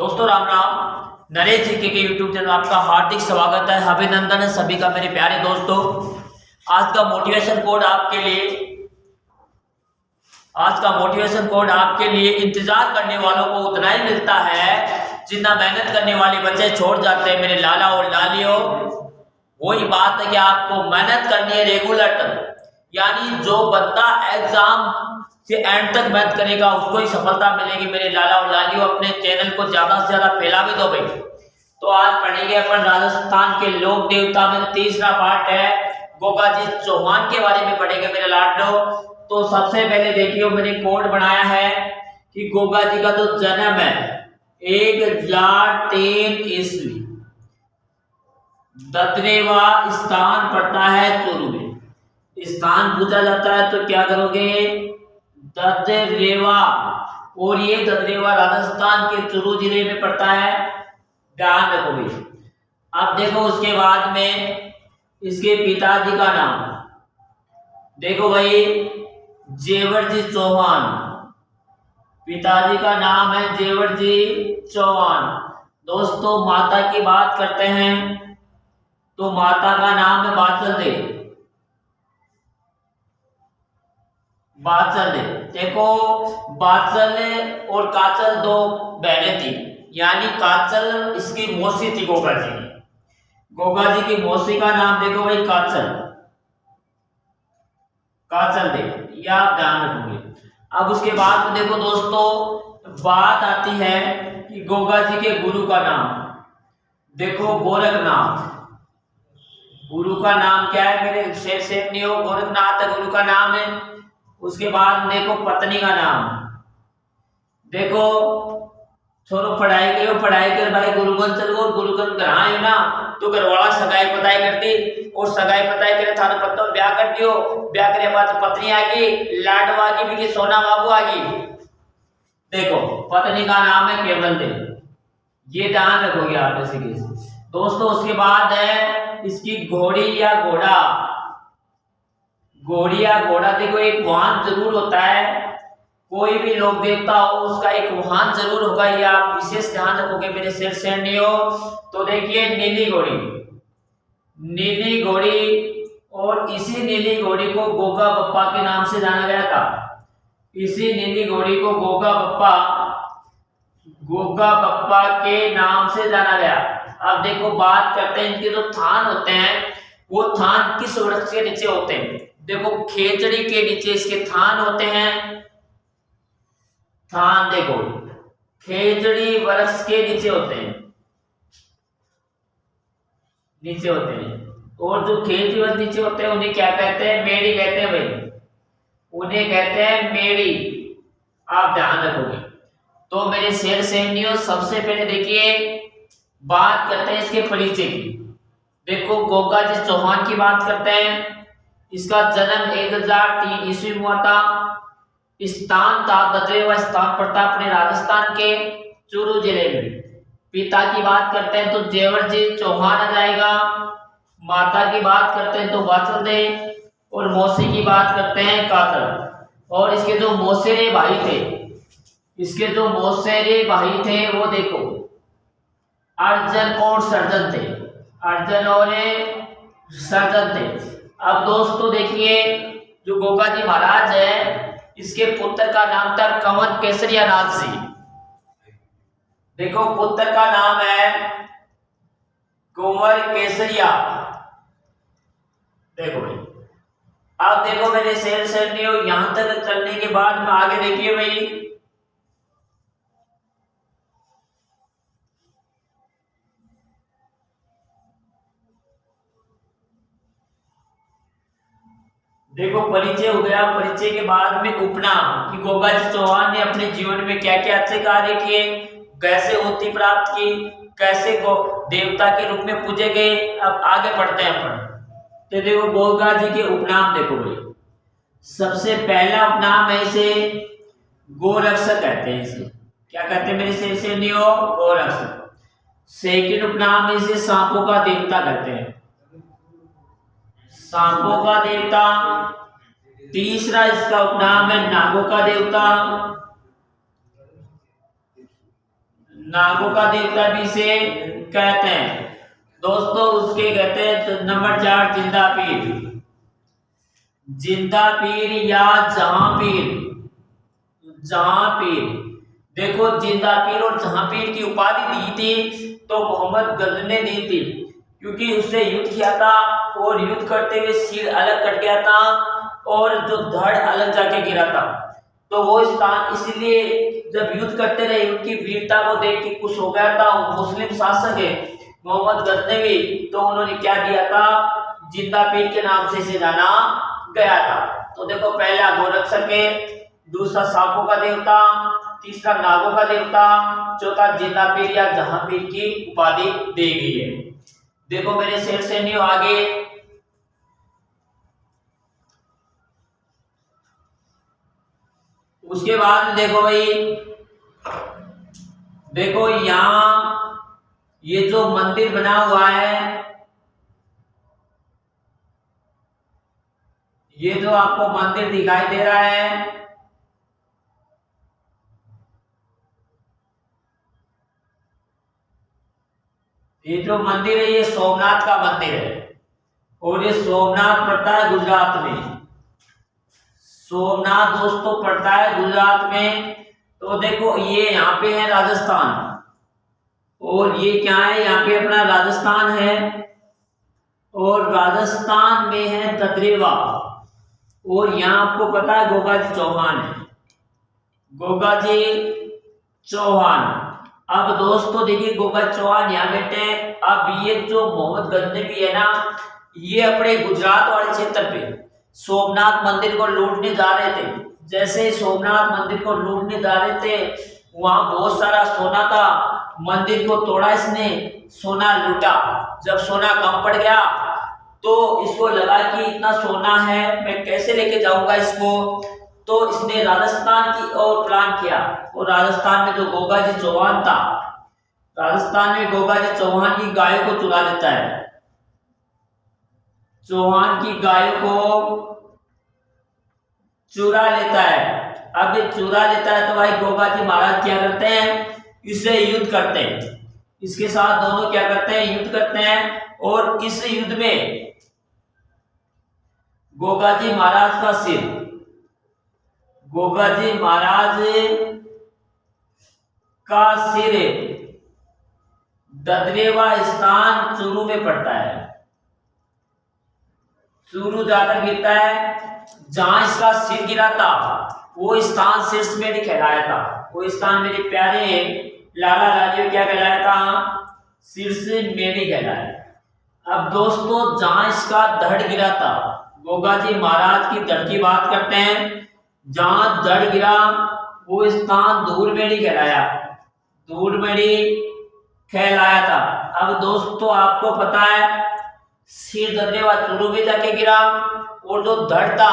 दोस्तों राम राम। नरेश जी के YouTube channel आपका हार्दिक स्वागत है, अभिनंदन है सभी का मेरे प्यारे दोस्तों। आज का मोटिवेशन कोड आपके लिए इंतजार करने वालों को उतना ही मिलता है जितना मेहनत करने वाले बच्चे छोड़ जाते हैं मेरे लाला और लालियों। वही बात है कि आपको मेहनत करनी है रेगुलर, यानी जो बंदा एग्जाम से एंड तक मेहनत करेगा उसको ही सफलता मिलेगी मेरे लाला और लालियों। अपने चैनल को ज्यादा से ज्यादा फैला भी दो भाई। तो आज पढ़ेंगे अपन राजस्थान के लोक देवता में तीसरा पार्ट है, गोगा जी चौहान के बारे में पढ़ेंगे मेरे लाडलो। तो सबसे पहले देखिए मैंने कोड बनाया है कि गोगा जी का जो जन्म है 1003 ईस्वी, ददरेवा स्थान पड़ता है चूरू में। स्थान पूछा जाता है तो क्या करोगे, ददरेवा। और ये ददरेवा राजस्थान के चूरू जिले में पड़ता है, ध्यान रखो भाई। अब देखो उसके बाद में इसके पिताजी का नाम देखो भाई, जेवर जी चौहान। पिताजी का नाम है जेवर जी चौहान। दोस्तों माता की बात करते हैं तो माता का नाम है बाचल दे। बाचल दे, देखो बाचल और काचल दो बहनें थी, यानी काचल इसकी मौसी थी गोगा जी की। गोगा जी की मौसी का नाम देखो भाई काचल, काचल दे, यह आप ध्यान रखोगे। अब उसके बाद में देखो दोस्तों बात आती है कि गोगा जी के गुरु का नाम देखो गोरखनाथ। गुरु का नाम क्या है मेरे शेर नहीं हो, गोरखनाथ गुरु का नाम है। उसके बाद देखो पत्नी का नाम देखो, छोरो पढ़ाई करो, पढ़ाई कर भाई गुरुगन चलो। और गुरुगन कराए ना तो घरवाला सगाई पताई करती, और सगाई पताई करे थाने पत्ता ब्याह कर दियो। ब्याह करे बाद पत्नी आ गई, लाडवा की भी सोना बाबू आ गई। देखो पत्नी का नाम है केवल देव, ये ध्यान रखोगे आप ऐसे केस दोस्तों। उसके बाद है इसकी घोड़ी या घोड़ा। घोड़ी या घोड़ा देखो एक वाहन जरूर होता है, कोई भी लोक देवता हो उसका एक वाहन जरूर होगा, ये आप विशेष ध्यान रखोगे मेरे शेर सैनियो। तो देखिए नीली घोड़ी, नीली घोड़ी, और इसी नीली घोड़ी को गोगा बप्पा के नाम से जाना गया था। इसी नीली घोड़ी को गोगा बप्पा के नाम से जाना गया। अब देखो बात करते हैं इनके जो थान होते हैं, वो थान किस वृक्ष के नीचे होते हैं। देखो खेजड़ी के नीचे इसके थान होते हैं। थान देखो खेजड़ी वृक्ष के नीचे होते हैं, नीचे होते हैं। और जो खेजड़ी वृक्ष नीचे होते हैं उन्हें क्या कहते हैं, मेड़ी कहते हैं भाई, उन्हें कहते हैं मेड़ी। आप ध्यान रखोगे। तो मेरे शेर सैनियों सबसे पहले देखिए बात करते हैं इसके परिचय की। देखो गोगा जी चौहान की बात करते हैं। इसका जन्म 1003 ईस्वी में हुआ था। स्थान था ददरेवा स्थान पड़ता अपने राजस्थान के चूरू जिले में। पिता की बात करते हैं तो जेवर जी चौहान आ जाएगा। माता की बात करते हैं तो बाचल दे, और मौसी की बात करते हैं काचल। और इसके जो मौसेरे भाई थे, इसके जो मौसेरे भाई थे वो देखो अर्जन और सर्जन थे, अर्जन और सर्जन थे। अब दोस्तों देखिए जो गोगा जी महाराज है, इसके पुत्र का नाम था कंवर केसरिया नाथ जी। देखो पुत्र का नाम है कंवर केसरिया। देखो भाई, अब देखो मेरे शेर सैनियों यहां तक चलने के बाद में आगे देखिए भाई, देखो परिचय हो गया। परिचय के बाद में उपनाम कि गोगा जी चौहान ने अपने जीवन में क्या क्या अच्छे कार्य किए, कैसे उन्नति प्राप्त की, कैसे गो देवता के रूप में पूजे गए। अब आगे बढ़ते हैं अपन। तो देखो गोगा जी के उपनाम देखो भाई, सबसे पहला उपनाम है इसे गोरक्षक कहते हैं। इसे क्या कहते हैं मेरे शेर से नियो, गोरक्षक। सेकंड उपनाम है इसे सांपों का देवता कहते हैं, सांपों का देवता। तीसरा इसका उपनाम है नागों का देवता, नागों का देवता भी इसे कहते हैं दोस्तों। उसके कहते हैं तो नंबर 4 जिंदा पीर। जिंदा पीर या जहां पीर। जहां पीर, देखो जिंदा पीर और जहां पीर की उपाधि दी थी तो मोहम्मद गजनवी ने दी थी, क्योंकि उससे युद्ध किया था और युद्ध करते हुए सिर अलग कट गया था और जो धड़ अलग जाके गिरा था। तो वो स्थान इसलिए जब युद्ध करते रहे उनकी वीरता को देख के खुश हो गया था मुस्लिम शासक है मोहम्मद गजनवी, तो उन्होंने क्या दिया था, जिंदा पीर के नाम से इसे जाना गया था। तो देखो पहला गोरक्षक है, दूसरा सांपों का देवता, तीसरा नागों का देवता, चौथा जिंदा पीर या जहां पीर की उपाधि दी गई है। देखो मेरे शेर सैनियों आगे उसके बाद देखो भाई, देखो यहाँ ये जो मंदिर बना हुआ है, ये जो आपको मंदिर दिखाई दे रहा है, ये जो मंदिर है ये सोमनाथ का मंदिर है और ये सोमनाथ पड़ता है गुजरात में। सोमनाथ दोस्तों पड़ता है गुजरात में। तो देखो ये यहाँ पे है राजस्थान और ये क्या है, यहाँ पे अपना राजस्थान है और राजस्थान में है ददरेवा और यहाँ आपको पता है गोगा जी चौहान है, गोगा जी चौहान। अब दोस्तों देखिए गोगा चौहान यहाँ बैठे हैं। अब ये जो मोहम्मद गजनवी है ना, ये अपने गुजरात वाले क्षेत्र पे सोमनाथ मंदिर को लूटने जा रहे थे। जैसे सोमनाथ मंदिर को लूटने जा रहे थे वहां बहुत सारा सोना था, मंदिर को तोड़ा इसने, सोना लूटा। जब सोना कम पड़ गया तो इसको लगा कि इतना सोना है मैं कैसे लेके जाऊंगा इसको, तो इसने राजस्थान की ओर प्लान किया और राजस्थान में जो गोगा जी चौहान था, राजस्थान में गोगा जी चौहान की गायों को चुरा लेता है, चौहान की गायों को चुरा लेता है। अब ये चुरा लेता है तो भाई गोगा जी महाराज क्या करते हैं, इसे युद्ध करते हैं, इसके साथ दोनों क्या करते हैं, युद्ध करते हैं। और इस युद्ध में गोगा जी महाराज का सिर, गोगा जी महाराज का सिर ददरेवा स्थान चूरू में पड़ता है, चूरू जाकर गिरता है। जहां इसका सिर गिरा था वो स्थान शीर्ष में कहलाया था, वो स्थान मेरे प्यारे लाला लाजो क्या कहलाया था, शीर्ष मेरी कहलाया। अब दोस्तों जहां इसका धड़ गिरा था, गोगा जी महाराज की धड़ की बात करते हैं, जहां धड़ गिरा वो स्थान धूलमेड़ी कहलाया, धूलमेड़ी कहलाया था। अब दोस्तों आपको पता है सिर ददरेवा चूरू में जाके गिरा और जो धड़ था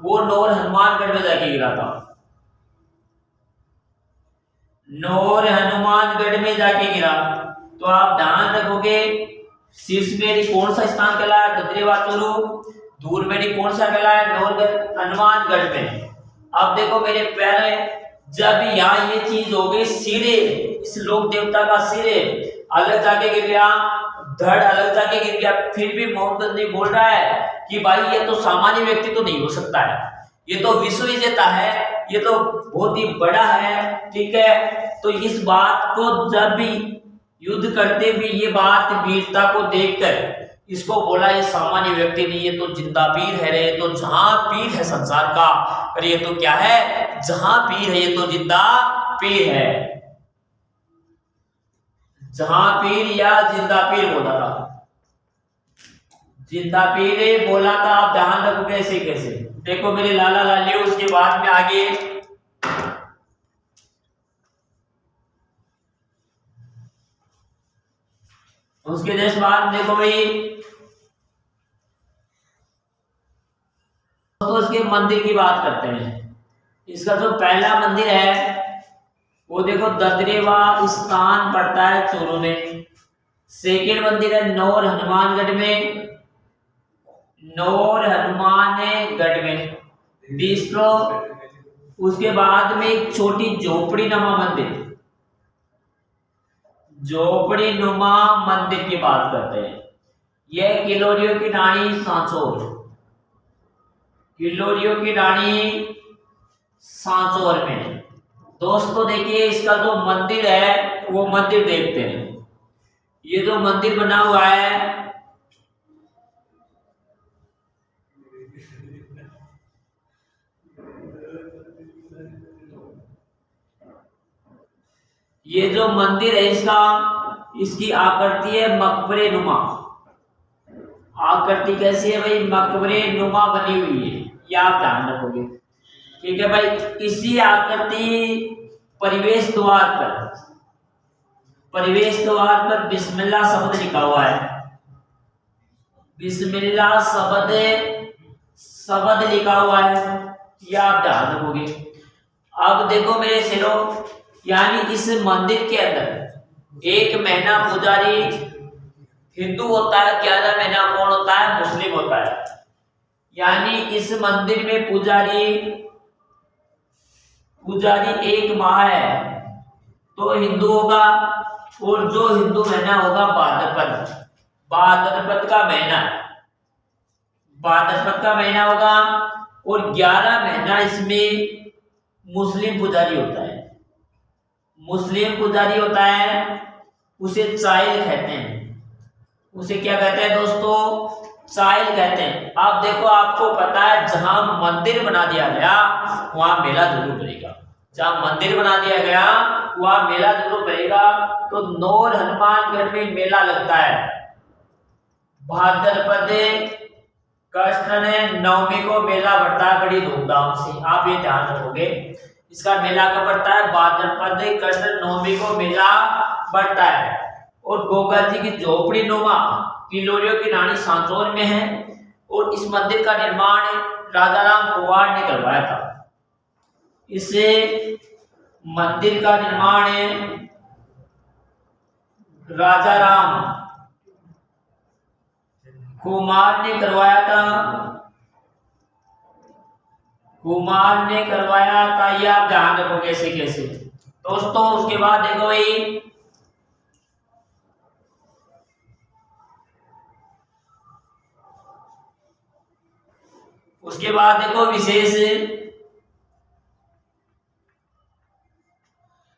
वो नौर हनुमानगढ़ में जाके गिरा था, नौर हनुमानगढ़ में जाके गिरा। तो आप ध्यान रखोगे शीर्ष मेरी कौन सा स्थान कहलाया, ददरेवा चूरू, धूलमेड़ी कौन सा कहलाया, नौर हनुमानगढ़ में। अब देखो मेरे प्यारे, जब यहाँ ये चीज हो गई, सिरे इस लोक देवता का सिरे अलग जाके गिर गया, धड़ अलग जाके गिर गया, फिर भी मोहम्मद ने बोल रहा है कि भाई ये तो सामान्य व्यक्ति तो नहीं हो सकता है, ये तो विश्व विजेता है, ये तो बहुत ही बड़ा है, ठीक है। तो इस बात को जब भी युद्ध करते हुए ये बात वीरता को देखकर इसको बोला ये सामान्य व्यक्ति नहीं, ये तो जिंदा पीर है रे, तो जहां पीर है संसार का, अरे ये तो क्या है, जहां पीर है, ये तो जिंदा पीर है, जहां पीर या जिंदा पीर बोला था, जिंदा पीर बोला था। आप ध्यान रखो कैसे कैसे, देखो मेरे लाला लालियो। उसके बाद में आगे उसके जैसे बाद देखो भाई, तो उसके मंदिर की बात करते हैं। इसका जो पहला मंदिर है वो देखो ददरेवा स्थान पड़ता है चूरू में। सेकेंड मंदिर है नौर हनुमानगढ़ में, नौर हनुमानगढ़ में। तीसरो उसके बाद में एक छोटी झोपड़ी नमा मंदिर, झोपड़ी नुमा मंदिर की बात करते हैं। यह किलोरियों की रानी सांचौर, किलोरियों की रानी सांचौर में है। दोस्तों देखिए इसका जो मंदिर है वो मंदिर देखते हैं। ये जो मंदिर बना हुआ है ये जो मंदिर है इसकी आकृति है मकबरे नुमा। आकृति कैसी है भाई? मकबरे नुमा बनी हुई है, ये आप ध्यान रखोगे। ठीक है भाई। इसी आकृति प्रवेश द्वार पर बिस्मिल्लाह शब्द लिखा हुआ है। बिस्मिल्लाह शब्द लिखा हुआ है, यह आप ध्यान रखोगे। अब देखो मेरे शेरों, यानी इस मंदिर के अंदर एक महीना पुजारी हिंदू होता है, 11 महीना कौन होता है? मुस्लिम होता है। यानी इस मंदिर में पुजारी एक माह है तो हिंदू होगा, और जो हिंदू महीना होगा भाद्रपद का महीना, भाद्रपद का महीना होगा, और 11 महीना इसमें मुस्लिम पुजारी होता है। मुस्लिम पुजारी होता है, उसे चाइल कहते हैं। उसे क्या कहते हैं दोस्तों? चाइल कहते हैं। आप देखो, आपको पता है जहां मंदिर बना दिया गया वहां मेला जरूर पड़ेगा। जहां मंदिर बना दिया गया वहां मेला जरूर पड़ेगा। तो नौर हनुमानगढ़ में मेला लगता है भाद्रपद कृष्ण नवमी को मेला बढ़ता है बड़ी धूमधाम से। आप ये ध्यान रखोगे, इसका मेला कब बढ़ता है? भाद्रपद कृष्ण नवमी को मेला बढ़ता है। और गोगा जी की झोपड़ी नुमा किलोरियों की रानी सांचौर में है, और इस मंदिर का निर्माण राजा राम कुंवार ने करवाया था। इसे मंदिर का निर्माण राजा राम कुमार ने करवाया था। ये आप ध्यान रखोगे कैसे कैसे दोस्तों। उसके बाद देखो भाई, उसके बाद देखो विशेष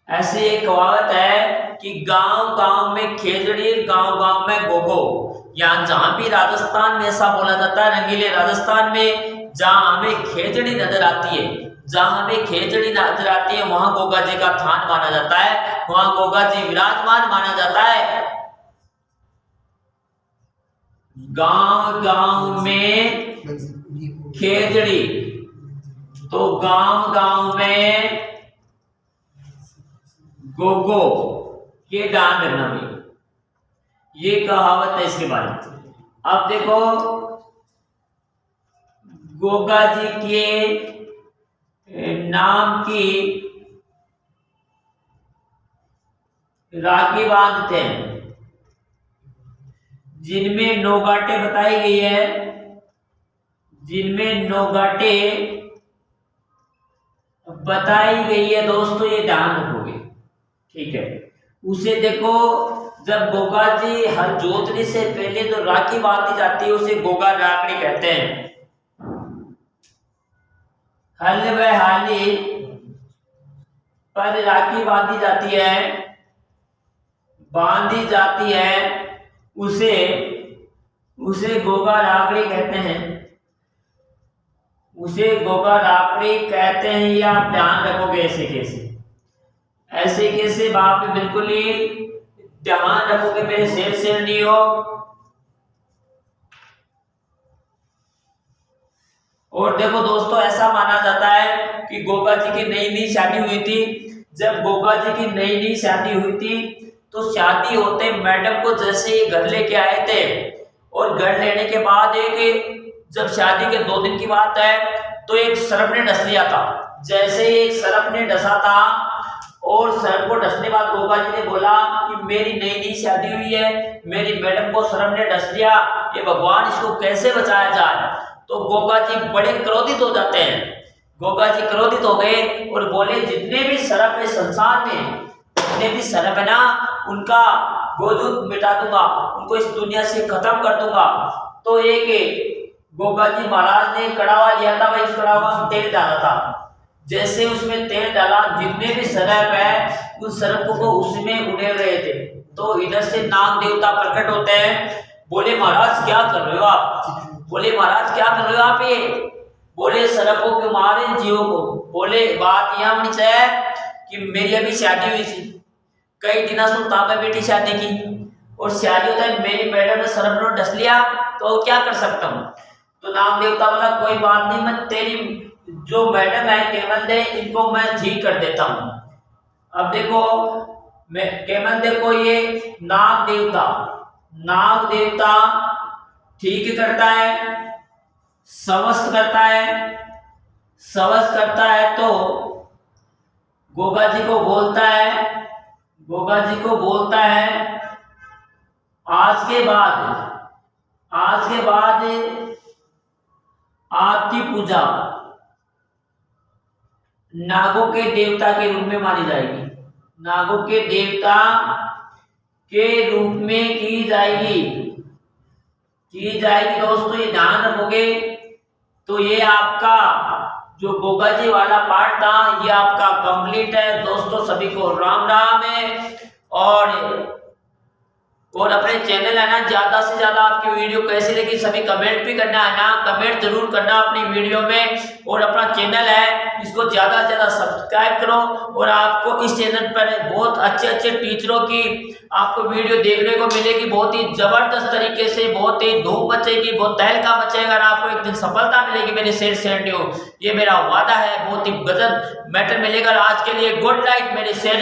ऐसी एक कहावत है कि गांव गांव में खेजड़ी, गांव गांव में गोगो। यहाँ जहां भी राजस्थान में ऐसा बोला जाता है, रंगीले राजस्थान में, जहां हमें खेजड़ी नजर आती है वहां गोगा जी का थान माना जाता है, वहां गोगा जी विराजमान माना जाता है। गांव गांव में खेजड़ी, तो गांव गांव में गोगो, ये ध्यान रखना भाई, ये कहावत है इसके बारे में। अब देखो गोगा जी के नाम की राखी बांधते हैं, जिनमें नौगाटे बताई गई है, दोस्तों ये ध्यान रखोगे। ठीक है। उसे देखो, जब गोगा जी हल जोतने से पहले जो राखी बांधी जाती है उसे गोगा राखड़ी कहते हैं। हल व हाली पर राखी बांधी जाती है, उसे गोगा राखड़ी कहते हैं। ये आप ध्यान रखोगे ऐसे कैसे बात में बिल्कुल ही ध्यान रखोगे, मेरे शेर नहीं हो। और देखो दोस्तों, ऐसा माना जाता है कि गोगा जी की नई शादी हुई थी। जब गोगा जी की नई शादी हुई थी तो शादी होते मैडम को जैसे ही घर लेके आए थे, और घर लेने के बाद जब शादी के 2 दिन की बात है तो एक सर्प ने डस लिया था। जैसे एक सर्प ने डसा था, और सर्प को डसने बाद गोगा जी ने बोला कि मेरी नई शादी हुई है, मेरी मैडम को सर्प ने डस लिया, ये भगवान इसको कैसे बचाया जाए। तो गोगा जी बड़े क्रोधित हो जाते हैं। गोगा जी क्रोधित हो गए और बोले, जितने भी सर्प है संसार में, जितने भी सर्प है ना, उनका वजूद मिटा दूंगा, उनको इस दुनिया से खत्म कर दूंगा। तो एक गोगा जी महाराज ने कड़ावा लिया था, भाई उस कड़ावा में तेल डाला था। जैसे उसमें तेल डाला, जितने भी सर्प है उन सर्प को उसमें उड़ेल रहे थे। तो इधर से नाग देवता प्रकट होते हैं। बोले महाराज क्या कर रहे हो आप? बोले महाराज क्या कर रहे हो आप? ये बोले सर्पों के मारे जीवों को। बोले बात यह होनी चाहिए कि मेरी अभी शादी हुई थी, कई दिनों से ताबा बेटी शादी की, और शादी होता है मेरी मैडम ने सर्प ने डस लिया, तो क्या कर सकता हूँ? तो नाग देवता बोला कोई बात नहीं, मैं तेरी जो मैडम है केवल दे, इनको मैं ठीक कर देता हूँ। अब देखो मैं केवल देखो, ये नाग देवता ठीक करता है, स्वस्थ करता है। तो गोगा जी को बोलता है आज के बाद आपकी पूजा नागों के देवता के रूप में मानी जाएगी, नागों के देवता के रूप में की जाएगी। दोस्तों ये ध्यान रखोगे। तो ये आपका जो गोगा जी वाला पार्ट था ये आपका कंप्लीट है। दोस्तों सभी को राम राम है। और अपने चैनल है ना, ज्यादा से ज्यादा आपकी वीडियो कैसी लगी सभी कमेंट भी करना है ना, कमेंट जरूर करना अपनी वीडियो में। और अपना चैनल है इसको ज्यादा से ज्यादा सब्सक्राइब करो। और आपको इस चैनल पर बहुत अच्छे टीचरों की आपको वीडियो देखने को मिलेगी, बहुत ही जबरदस्त तरीके से, बहुत ही धूम मचेगी, बहुत तहलका मचेगा, और आपको एक दिन सफलता मिलेगी मेरे शेयर ये मेरा वादा है। बहुत ही गजब मैटर मिलेगा। आज के लिए गुड नाइट मेरे शेयर।